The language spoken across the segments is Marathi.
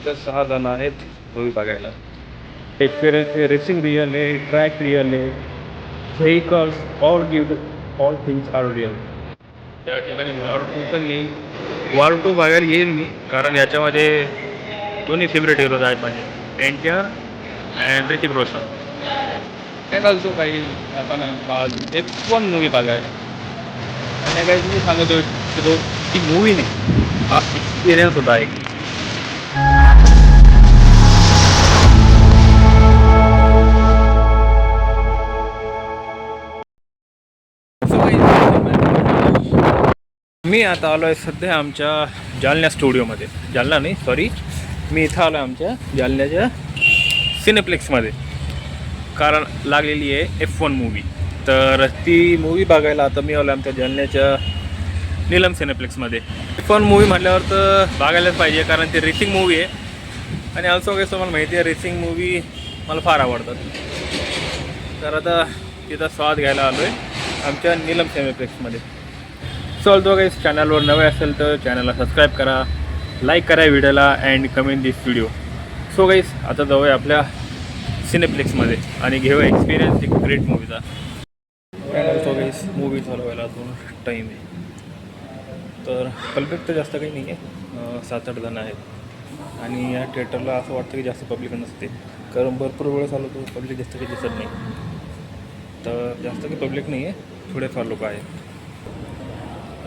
इथं 6 जण आहेत मूवी बघायला. एक्सपिरियन्स रेसिंग रिअल आहे, ट्रॅक रिअल आहे, vehicles all things are real. त्या ठिकाणी वॉर 2 पण येईल. वॉर 2 बघायला येईल मी, कारण याच्यामध्ये दोन्ही फेवरेट हिरोज आहेत माझे, एनटीआर अँड ऋतिक रोशन. काय घालतो काही आपण F1 मूवी बघायला. आणि काही तुम्ही सांगतो की ती मूवी नाही, हा एक्सपिरियन्स होता एक. मी आता आलो आहे सध्या आमच्या जालना स्टुडिओमध्ये. जालना नाही, सॉरी, मी इथं आलो आहे आमच्या जालन्याच्या सिनेप्लेक्समध्ये, कारण लागलेली आहे F1 मूवी. तर ती मूवी बघायला आता मी आलो आमच्या जालन्याच्या नीलम सिनेप्लेक्समध्ये. F1 मूवी म्हटल्यावर तर बघायलाच पाहिजे, कारण ती रेसिंग मूवी आहे. आणि ऑल्सो काही तुम्हाला माहिती आहे, रेसिंग मूवी मला फार आवडतात. तर आता तिथं स्वाद घ्यायला आलो आहे आमच्या नीलम सिनेप्लेक्समध्ये. सो ऑल्सो काही चॅनलवर नवे असेल तर चॅनलला सबस्क्राईब करा, लाईक करा व्हिडिओला and comment this video. So guys, आता जाऊया आपल्या सिनेप्लेक्समध्ये आणि घेऊया एक्सपिरियन्स एक ग्रेट मूवीचा. सो गाईस, मूवी चालू व्हायला अजून टाईम आहे. तर पब्लिक तर जास्त काही नाही आहे, 7-8 जण आहेत. आणि या थिएटरला असं वाटतं की जास्त पब्लिक नसते, कारण भरपूर वेळ चालू होतो, पब्लिक जास्त काही दिसत नाही. तर जास्त काही पब्लिक नाही आहे, थोडेफार लोक आहेत.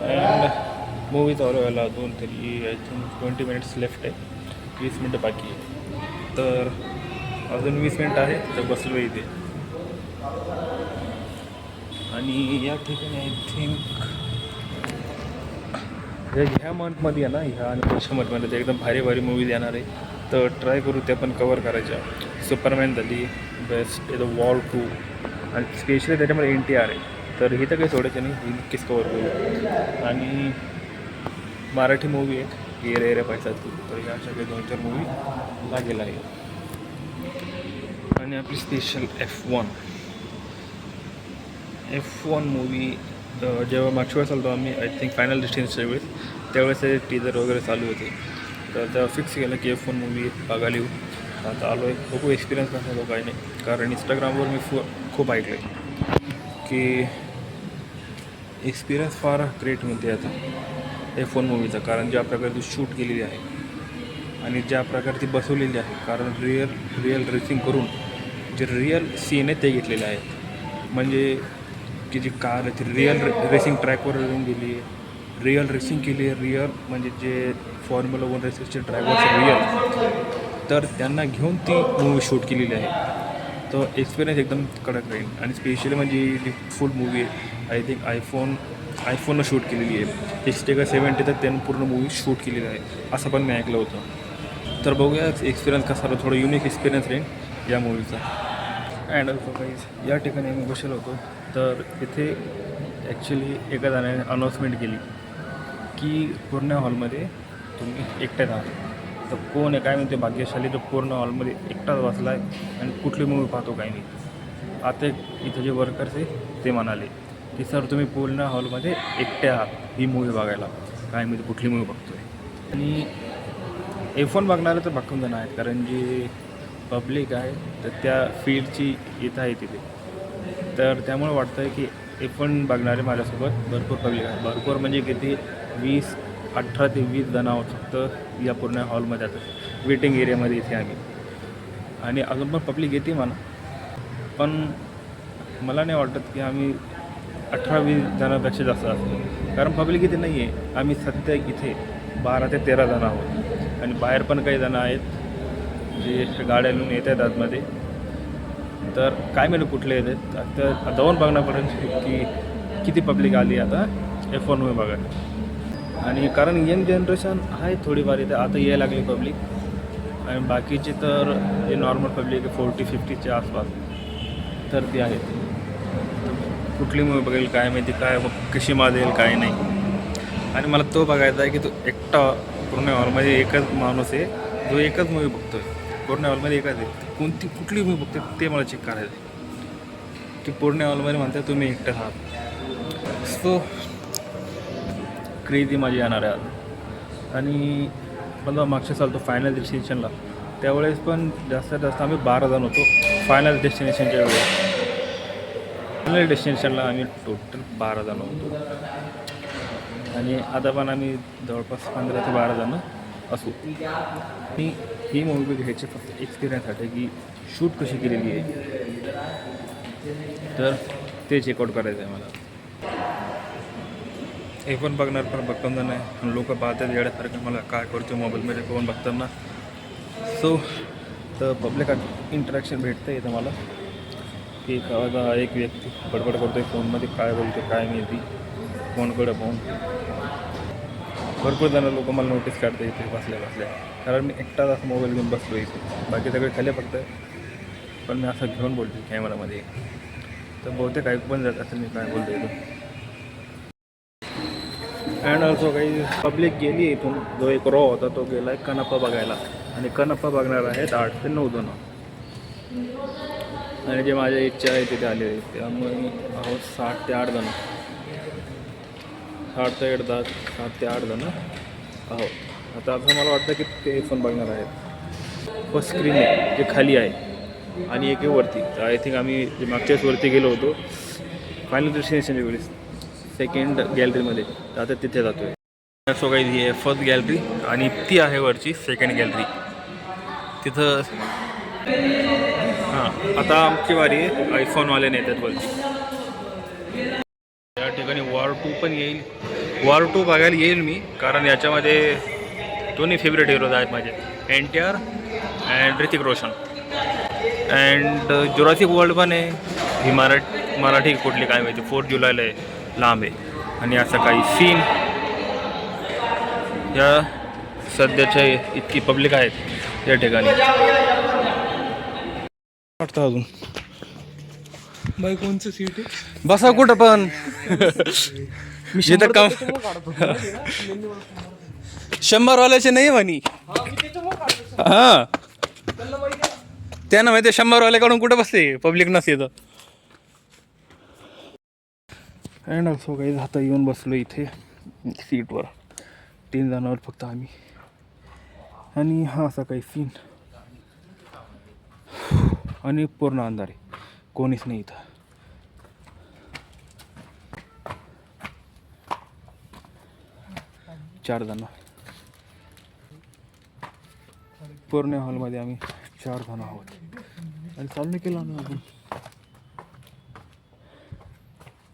अँड मूवी चालू व्हायला अजून तरी आय थिंक 20 मिनिट्स लेफ्ट आहे, 20 मिनटं बाकी आहे. तर अजून 20 मिनटं आहे तर बसलो इथे. आणि या ठिकाणी आय थिंक ह्या मंथमध्ये आहे ना, ह्या आणि पुढच्या मंथमध्ये एकदम भारी भारी मूवीज येणार आहे. तर ट्राय करू त्या पण कवर करायच्या. सुपरमॅन झाली बेस्ट, वॉर 2, आणि स्पेशली त्याच्यामध्ये NTR आहे. तर हे तर काही सोडायचं नाही, ही नक्कीच कवर करू. आणि मराठी मूवी एक ये रे पैसा तू, तर ह्या अशा काही 2-4 मूवी लागेल आहे. आणि आपली स्पेशल F1 मूवी जेव्हा मागच्या वेळेस चालतो आम्ही, आय थिंक फायनल डेस्टिनेशनच्या वेळेस, त्यावेळेस ते टीजर वगैरे चालू होते. तर तेव्हा फिक्स केलं की F1 मूवी बघायला येऊ. आता आलो आहे, बघू एक्सपिरियन्स कसा होतो काही नाही. कारण इंस्टाग्रामवर मी खूप ऐकलं आहे की एक्सपिरियन्स फार ग्रेट मिळते आता F1 मूवीचा, कारण ज्या प्रकारे ती शूट केलेली आहे आणि ज्या प्रकारे ती बसवलेली आहे. कारण रिअल रेसिंग करून जे रिअल सीन आहेत ते घेतलेले आहेत. म्हणजे की जी कार आहे ती रिअल रेसिंग ट्रॅकवर येऊन गेली आहे, रिअल रेसिंग केली आहे. रिअल म्हणजे जे फॉर्म्युला 1 रेसेसचे ड्रायव्हर्स रिअल, तर त्यांना घेऊन ती मूवी शूट केलेली आहे. तो एक्सपिरियन्स एकदम कडक राहील. आणि स्पेशली म्हणजे जी फुल मूवी आहे, आय थिंक आयफोननं शूट केलेली आहे. 60 का 70 तर त्यानं पूर्ण मूवी शूट केलेली आहे, असं पण मी ऐकलं होतं. तर बघूया एक्सपिरियन्स कसा राहतो, थोडं युनिक एक्सपिरियन्स राहील या मूवीचा. अँड ऑल्सो गाईज, या ठिकाणी आम्ही बसलो होतो. तर इथे ॲक्च्युली एका जणाने अनाऊन्समेंट केली की पूर्ण हॉलमध्ये तुम्ही एकट्याच आहात. तर कोण आहे काय म्हणते भाग्यशाली, तर पूर्ण हॉलमध्ये एकटाच बसला आहे आणि कुठली मूवी पाहतो काही नाही. आता इथं जे वर्कर्स आहे ते म्हणाले की सर तुम्ही पूर्ण हॉलमध्ये एकटे आहात ही मूवी बघायला, काय मी कुठली मूवी बघतो आहे. आणि F1 बघणारे तर भक्कम जण आहेत, कारण जी पब्लिक आहे तर त्या फील्डची इथं आहे तिथे. तर त्यामुळे वाटतं आहे की F1 बघणारे माझ्यासोबत भरपूर पब्लिक आहे. भरपूर म्हणजे किती, 18 ते 20 जण आहोत फक्त या पूर्ण हॉलमध्ये. आता वेटिंग एरियामध्ये इथे आम्ही, आणि अजून पण पब्लिक येते म्हणा, पण मला नाही वाटत की आम्ही 18-20 जणांपेक्षा जास्त असतो, कारण पब्लिक इथे नाही आहे. आम्ही सध्या इथे 12 ते 13 जण आहोत. आणि बाहेर पण काही जण आहेत जे गाड्या घेऊन येत आहेत आतमध्ये. तर काय माहिती कुठले येत आहेत, तर जाऊन बघण्यापर्यंत की किती पब्लिक आली आता F1 मूवी बघायला. आणि कारण यंग जनरेशन आहे थोडीफार इथे आता यायला लागली पब्लिक. आणि बाकीचे तर जे नॉर्मल पब्लिक आहे 40-50च्या आसपास, तर ती आहेत. कुठली मूवी बघेल काय माहिती, काय कशी माजेल काय नाही. आणि मला तो बघायचा आहे की तो एकटा पूर्ण हॉलमध्ये एकच माणूस आहे जो एकच मूवी बघतो आहे. पूर्ण हॉलमध्ये एकच आहे, कुठली मूवी बघते ते मला चेक करायचं आहे की पूर्ण हॉलमध्ये म्हणतात तुम्ही एकटं आहात. सो क्रेझी माझी येणार आहे आज. आणि पण जेव्हा मागच्या चालतो फायनल डेस्टिनेशनला, त्यावेळेस पण जास्तीत जास्त आम्ही 12 जण होतो फायनल डेस्टिनेशनच्या वेळेस. फायनल डेस्टिनेशनला आम्ही टोटल 12 जण होतो आणि आता पण आम्ही जवळपास 15 ते 12 जण असू. ही मूवी घ्यायची फक्त एक्सपिरियन्ससाठी की शूट कशी केलेली आहे, तर ते चेकआउट करायचं आहे मला. हे पण बघणार पण बघताना नाही, लोक पाहतात येण्यासारखं मला काय करतो मोबाईलमध्ये कोण बघताना. सो तर पब्लिक इंटरॅक्शन भेटतं येतं मला की एक व्यक्ती बडबड करतो आहे फोनमध्ये, काय बोलतो काय माहिती फोनकडं पाहून. भरपूर जण लोक मला नोटीस काढतात इथे बसल्या बसल्या, कारण मी एकटाच असं मोबाईल घेऊन बसलो इथे, बाकी सगळे खाली फक्त, पण मी असं घेऊन बोलतो कॅमेरामध्ये. तर बहुतेक ऐकू पण जात असेल मी काय बोलतो इथून. अँड ऑल्सो काही पब्लिक गेली इथून. जो एक रॉ होता तो गेला आहे कनप्पा बघायला, आणि कनप्पा बघणार आहेत 8 ते 9 जण. आणि जे माझ्या इच्छा आहे तिथे आले, त्यामुळे आहोत 7 ते 8 जण. 7 ते 8 जण आहोत. आता असं मला वाटतं की ते पण बघणार आहेत. फर्स्ट स्क्रीन आहे जे खाली आहे आणि एक वरती. तर आय थिंक आम्ही जे मागच्याच वरती गेलो होतो फायनल डेस्टिनेशनच्या वेळेस सेकंड गॅलरीमध्ये, तर आता तिथे जातो आहे. सो काही ही आहे फर्स्ट गॅलरी आणि ती आहे वरची सेकंड गॅलरी तिथं. हां, आता आमची वारी आहे, आयफोनवाले येतात वरती. या ठिकाणी वॉर 2 पण येईल. वॉर 2 बघायला येईल मी, कारण याच्यामध्ये दोन्ही फेवरेट हिरोज आहेत माझे, NTR and Hrithik Roshan. And Jurassic world पण आहे. ही मराठी कुठली काय माहिती, 4 जुलैला आहे, लांब आहे. आणि असं काही सीन या सध्याच्या इतकी पब्लिक आहेत या ठिकाणी वाटतं. अजून बाई कोणचं सीट आहे? बसा कुठं पण. जिथं काम 100वाल्याचे नाही म्हणी. हां, त्यांना माहिती 100वाल्याकडून कुठं बसते, पब्लिक नसते तर. अँड ऑल्सो काही आता येऊन बसलो इथे सीटवर, 3 जणांवर फक्त आम्ही. आणि हा असा काही सीन, आणि पूर्ण अंधार आहे, कोणीच नाही इथं. चार जण पूर्ण हॉलमध्ये, आम्ही 4 जण आहोत. आणि चालू नाही केलं आम्ही अजून.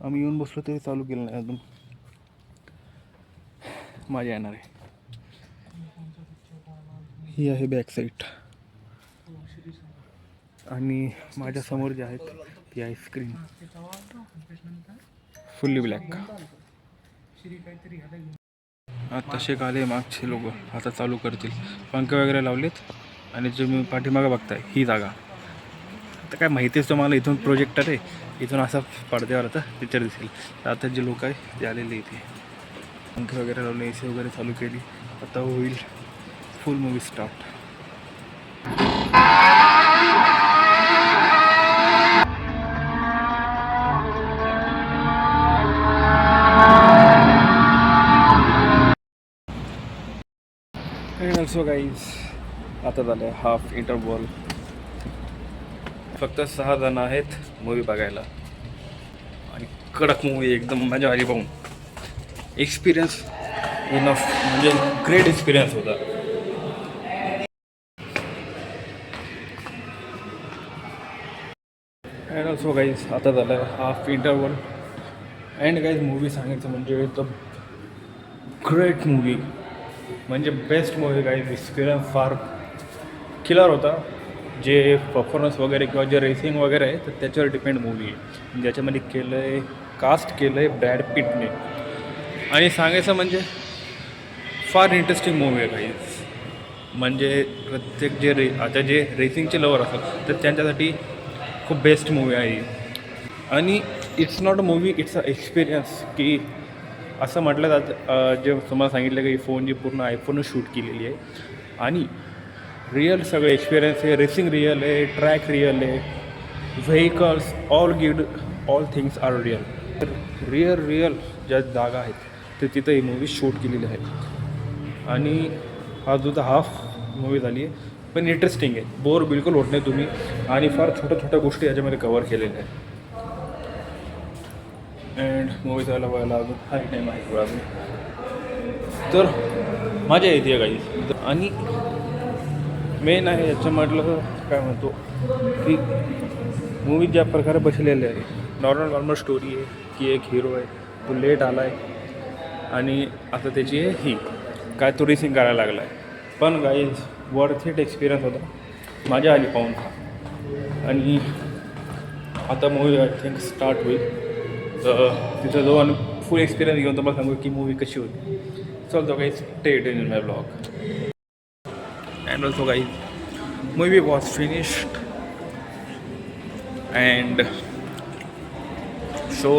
आम्ही येऊन बसलो तरी चालू केलं नाही अजून. माझ्या येणार आहे. ही आहे बॅक साईड, आणि माझ्या समोर जे आहेत ती आहे स्क्रीन फुल्ली ब्लॅक. आता शेक आले मागचे लोक, आता चालू करतील. पंखे वगैरे लावलेत. आणि जे मी पाठीमागं बघताय ही जागा, आता काय माहितीच तुम्हाला, इथून प्रोजेक्टर आहे, इथून असा पडद्यावर आता पिक्चर दिसेल. तर आता जे लोक आहे ते आलेले इथे, पंखे वगैरे लावले, AC वगैरे चालू केली. आता होईल फुल मूवी स्टार्ट. ऑल्सो गाईज आता झालं हाफ इंटरवॉल. फक्त 6 जण आहेत मूवी बघायला, आणि कडक मूवी एकदम मजा आली पाहून. एक्सपिरियन्स इनफ, म्हणजे ग्रेट एक्सपिरियन्स होता. अँड ऑल्सो गाईज आता झालं half interval. And guys movie सांगायचं म्हणजे द ग्रेट मूवी, म्हणजे बेस्ट मूवी. काही एक्सपिरियन्स फार किलर होता. जे परफॉर्मन्स वगैरे किंवा जे रेसिंग वगैरे आहे तर त्याच्यावर डिपेंड मूवी आहे. ज्याच्यामध्ये केलं आहे, कास्ट केलं आहे ब्रॅड पिटने. आणि सांगायचं म्हणजे फार इंटरेस्टिंग मूवी आहे काही. म्हणजे प्रत्येक आता जे रेसिंगचे लवर असतात तर त्यांच्यासाठी खूप बेस्ट मूवी आहे. आणि it's not a movie, it's a experience. की असं म्हटलं जातं, जे तुम्हाला सांगितलं की फोन जी पूर्ण आयफोननं शूट केलेली आहे, आणि रिअल सगळे एक्सपिरियन्स आहे. रेसिंग रिअल आहे, ट्रॅक रिअल आहे, vehicles all things are real. तर रिअल ज्या जागा आहेत तर तिथं ही मूवी शूट केलेली आहे. आणि हा जो हाफ मूवी झाली आहे, पण इंटरेस्टिंग आहे, बोर बिलकुल होत नाही तुम्ही, आणि फार छोट्या छोट्या गोष्टी याच्यामध्ये कवर केलेल्या आहेत. अँड मूवी जायला व्हायला अजून हाय टाईम आहे थोडा अजून, तर मजा येते काही. आणि मेन आहे याच्यामधलं काय म्हणतो की मूवी ज्या प्रकारे बसलेले आहे, नॉर्मल स्टोरी आहे की एक हिरो आहे, तो लेट आला आहे आणि आता त्याची आहे ही काय तो रेसिंग करायला लागला आहे. पण गाईज वर्थ इट एक्सपिरियन्स होता, मजा आली पाहून. आणि आता मूवी आय थिंक स्टार्ट होईल, तर तिथं जाऊन फुल एक्सपिरियन्स घेऊन तुम्हाला सांगू की मूवी कशी होती. चलतो guys, stay in my blog. And also guys movie was finished and show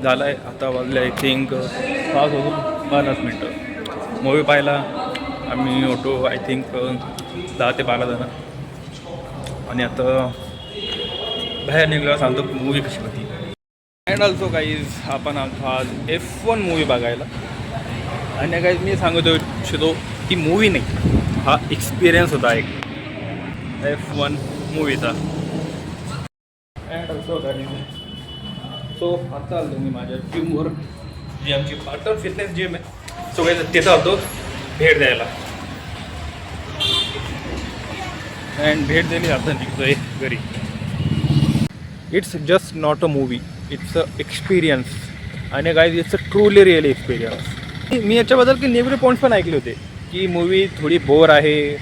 झाला आहे. आता वाजले आय थिंक 5:50 मूवी पाहायला आम्ही होतो आय थिंक 10 ते 12 जण. आणि आता बाहेर निघल्यावर सांगतो मूवी कशी होती. अँड ऑल्सो गाईज आपण आमचा आज F1 मूवी बघायला. आणि गाईज मी सांगतो इच्छितो ती मूवी नाही, हा एक्सपिरियन्स होता एक F1 मूवीचा. अँड ऑल्सो गाईज सो आता आलो मी माझ्या जिमवर, जी आमची पार्टनर फिटनेस जिम आहे. सो गाईज तिथं आलो भेट द्यायला. अँड भेट दिली, आता निघतो आहे घरी. It's just not a movie, it's a experience. आणि guys it's a truly real experience. मी याच्याबद्दल की निगेटिव्ह पॉईंट्स पण ऐकले होते की मूवी थोडी बोर आहे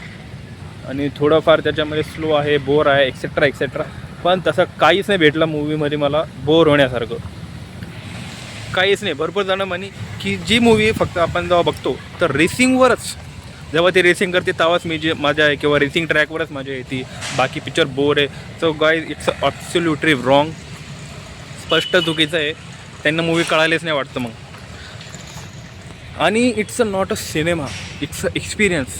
आणि थोडंफार त्याच्यामध्ये स्लो आहे, बोर आहे, एक्सेट्रा एक्सेट्रा. पण तसं काहीच नाही भेटलं मूवीमध्ये मला बोर होण्यासारखं, काहीच नाही. भरपूर जणं म्हणे की जी मूवी फक्त आपण जेव्हा बघतो तर रेसिंगवरच, जेव्हा ते रेसिंग करते तेव्हाच मी जे मजा आहे किंवा रेसिंग ट्रॅकवरच मजा येते, बाकी पिक्चर बोर आहे. So guys it's absolutely wrong, स्पष्ट चुकीचं आहे. त्यांना मूवी कळालेच नाही वाटतं मग. आणि it's a not a cinema, it's a experience.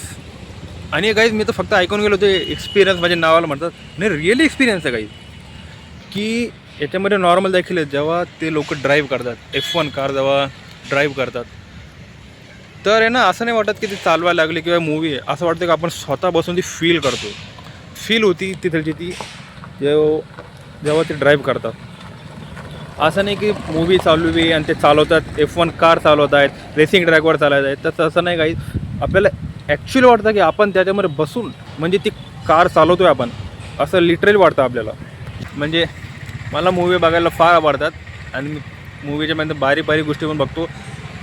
आणि गाईज मी तर फक्त ऐकून गेलो ते एक्सपिरियन्स माझ्या नावाला म्हणतात, नाही रिअली एक्सपिरियन्स आहे गाईज. की याच्यामध्ये नॉर्मल देखील आहे, जेव्हा ते लोक ड्राईव्ह करतात F1 कार जेव्हा ड्राईव्ह करतात, तर आहे ना असं नाही वाटत की ते चालवायला लागले किंवा मूवी आहे. असं वाटतं की आपण स्वतः बसून ती फील करतो. फील होती तिथलची ती जेव्हा ते ड्राईव्ह करतात. असं नाही की मूवी चालू आहे आणि ते चालवतात, F1 कार चालवत आहेत, रेसिंग ट्रॅकवर चालवत आहेत, तर तसं नाही काही. आपल्याला ॲक्च्युली वाटतं की आपण त्याच्यामध्ये बसून म्हणजे ती कार चालवतो आहे आपण, असं लिटरली वाटतं आपल्याला. म्हणजे मला मूवी बघायला फार आवडतात आणि मूवीच्यामध्ये बारीक बारीक गोष्टी पण बघतो.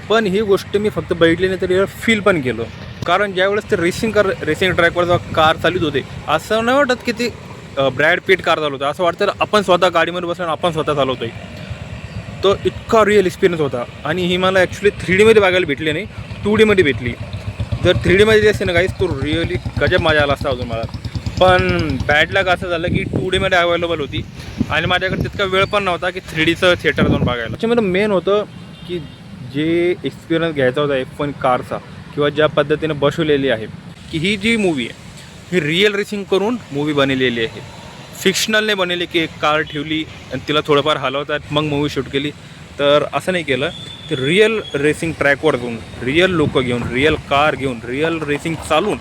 पण ही गोष्ट मी फक्त बघितली नाही तरी फील पण केलं. कारण ज्यावेळेस ते रेसिंग ट्रॅकवर जेव्हा कार चालवत होते, असं नाही वाटत की ते ब्रॅड पिट कार चालवतो. असं वाटतं आपण स्वतः गाडीमध्ये बसून आपण स्वतः चालवतो आहे. तो इतका रिअल एक्सपिरियन्स होता. आणि ही मला ॲक्च्युली 3Dमध्ये बघायला भेटली नाही, 2Dमध्ये भेटली. जर 3Dमध्ये असते ना गाईज तो रिअली गजब मजा आला असता अजून मला. पण बॅड लक असं झालं की 2Dमध्ये अवेलेबल होती आणि माझ्याकडे तितका वेळ पण नव्हता की 3Dचं थिएटर जाऊन बघायला. त्याच्यामध्ये मेन होतं की जे एक्सपिरियन्स घ्यायचा होता F1 कारचा, किंवा ज्या पद्धतीने बसवलेली आहे की ही जी मूवी आहे ही रिअल रेसिंग करून मूवी बनवलेली आहे. फिक्शनलने बनवली की एक कार ठेवली आणि तिला थोडंफार हलवतात मग मूवी शूट केली. तर असं नाही केलं, ते रिअल रेसिंग ट्रॅकवर जाऊन रिअल लोकं घेऊन रिअल कार घेऊन रिअल रेसिंग चालून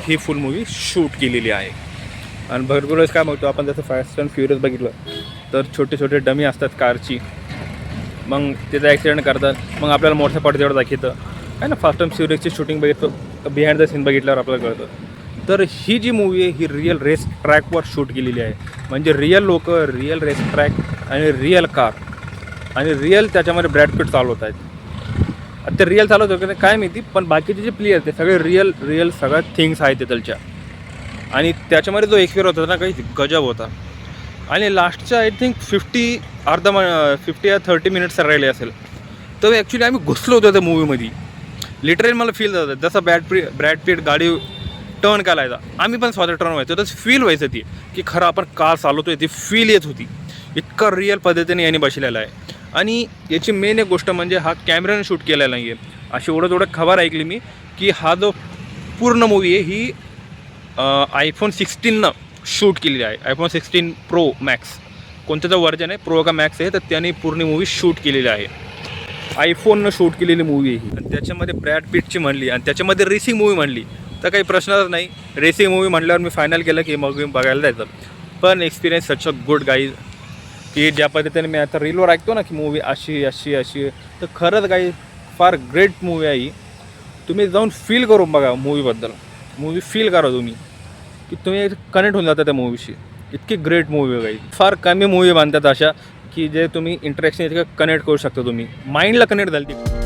ही फुल मूवी शूट केलेली आहे. आणि भरपूर वेळेस काय बघतो आपण, जसं फास्ट अँड फ्युरियस बघितलं तर छोटे छोटे डमी असतात कारची, मग तिथं ॲक्सिडेंट करतात, मग आपल्याला मोठ्या पडद्यावर दाखवतं आहे ना. फास्ट अँड फ्युरियसची शूटिंग बघितलं, बिहाइंड द सीन बघितल्यावर आपल्याला कळतं. तर ही जी मूवी आहे ही रिअल रेस ट्रॅकवर शूट केलेली आहे. म्हणजे रिअल लोक, रिअल रेस ट्रॅक आणि रिअल कार आणि रिअल त्याच्यामध्ये ब्रॅड पिट चालवत आहेत. ते रिअल चालवत होते काय माहिती, पण बाकीचे जे प्लेयर ते सगळे रिअल सगळ्या थिंग्स आहेत तिथलच्या. आणि त्याच्यामध्ये जो एक्सपिरियन्स होता ना काही गजब होता. आणि लास्टच्या आय थिंक 50 या 30 मिनिट्स राहिले असेल, तर ॲक्च्युली आम्ही घुसलो होतो त्या मूवीमध्ये. लिटरली मला फील जातं जसं ब्रॅड पिट गाडी टर्न करायचा, आम्ही पण स्वतः टर्न व्हायचं, तसं फील व्हायचं ती की खरं आपण कार चालवतोय, ती फील येत होती. इतका रिअल पद्धतीने याने बसलेला आहे. आणि याची मेन एक गोष्ट म्हणजे हा कॅमेऱ्याने शूट केलेला नाही आहे. अशी एवढं खबर ऐकली मी की हा जो पूर्ण मूवी आहे ही iPhone 16नं शूट केलेली आहे. iPhone 16 Pro Max कोणत्याचं व्हर्जन आहे, प्रो का मॅक्स आहे, तर त्याने पूर्ण मूवी शूट केलेली आहे. आयफोननं शूट केलेली मूवी आहे ही. आणि त्याच्यामध्ये ब्रॅड पिटची म्हणली आणि त्याच्यामध्ये रेसिंग मूवी म्हणली तर काही प्रश्नच नाही. रेसिंग मूवी म्हणल्यावर मी फायनल केलं की मग बघायला जायचं. पण experience such a good guys की ज्या पद्धतीने मी आता रीलवर ऐकतो ना की मूवी अशी अशी अशी, तर खरंच काही फार ग्रेट मूवी आहे ही. तुम्ही जाऊन फील करून बघा मूवीबद्दल. मूवी फील करा तुम्ही की तुम्ही कनेक्ट होऊन जाता त्या मूवीशी. इतकी ग्रेट मूवी आहे काही. फार कमी मूवी बांधतात अशा की जे तुम्ही इंटरॅक्शन इतकं कनेक्ट करू शकता. तुम्ही माइंडला कनेक्ट झाली ती.